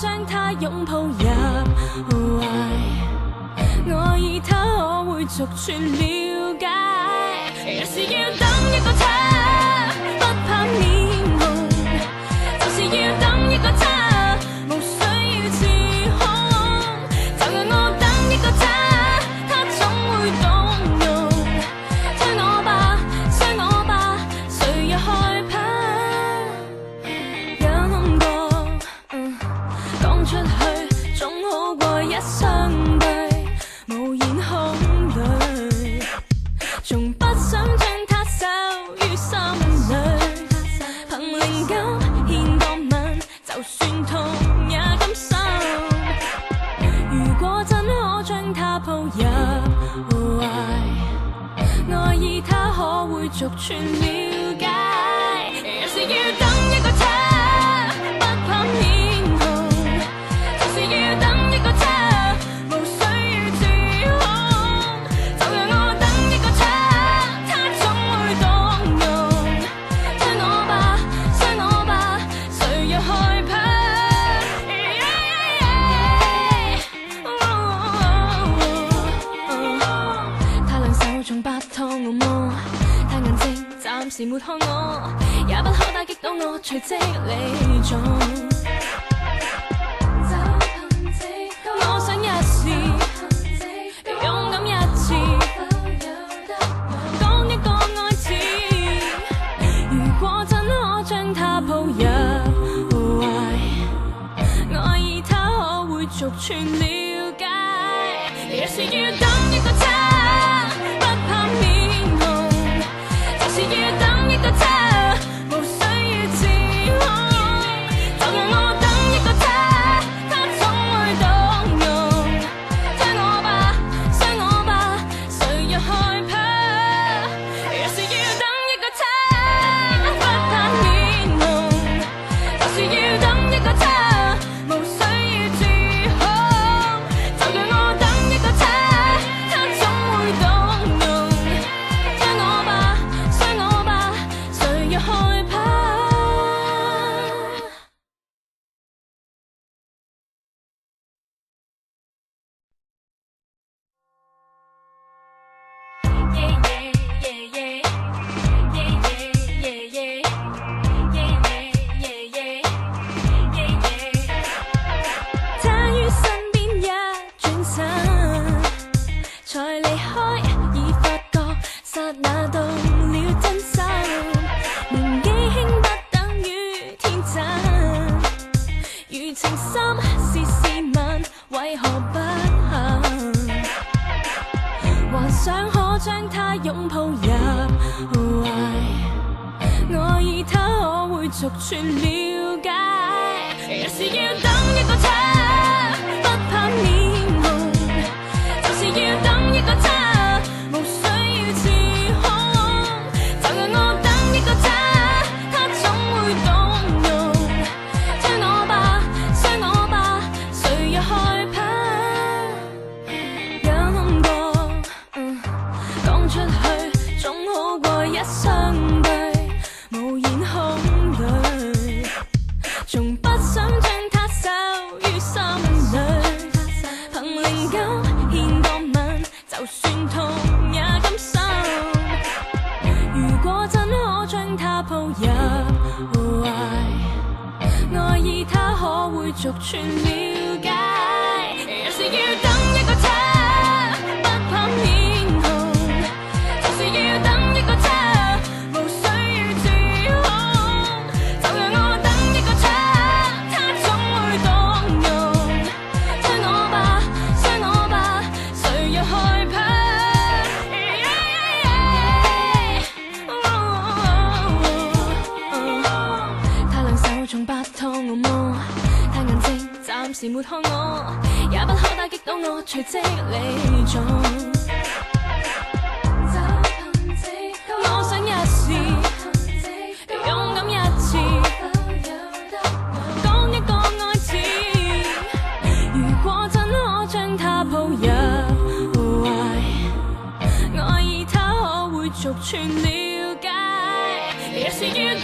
將他擁抱入懷，我以他可會逐寸了解。若是要等一個他，不怕面紅，就是要等一個他，無需要自控。就讓我等一個他，他總會動容。追我吧，傷我吧，誰又害怕？有諗過，講出去總好過一相對，無言空對。從不想將他收於心裏，憑靈感獻個吻，就算痛也甘心。如果真可將他抱入懷，愛意他可會逐寸了解。若是要等一個他，不怕面紅，就是要等一個他，無需要自控。就讓我等一個他，他總會動容。追我吧，傷我吧，誰又害怕？他兩手中不拖我摸，他眼睛暫時沒看我，也不可打擊到我，隨即離種。我想一試，勇敢一次，講一個愛字。如果真可將他抱入懷，愛意他可會逐寸了解。若是要等一個他，不怕面紅，就是要等一個他，無需要自控。就讓我等一個他，他總會動容。追我吧，傷我吧，誰又害怕？若是要等一個他，不怕面紅，就是要等一個他，無需要自控。就讓我等一個他，他總會動容。追我吧，傷我吧，誰又害怕？他於身邊一轉身，才離開，已發覺剎那動了真心。年紀輕不等於天真，如情深是問，為何不肯？幻想可將他擁抱入懷，愛意他可會逐寸了解。若是要等一個他，不怕面紅，就是要等一個他，無需要自控。就讓我等一個他，他總會動容。追我吧，傷我吧，誰又害怕？有諗過，講出去總好過一相對，無言空對。從不想將他收於心裏，憑靈感獻個吻，就算痛也甘心。如果真可將他抱入懷，愛意他可會逐寸了解。若是要等一個他，不怕面紅，就是要等一個他，無需要自控。就讓我等一個他，他總會動容。追我吧，傷我吧，誰又害怕？他兩手中不拖我摸，他眼睛暫時沒看我，也不可打擊到我，隨即離種。我想一試，勇敢一次，講一個愛字。如果真可將他抱入懷，愛意他可會逐寸了解。若是要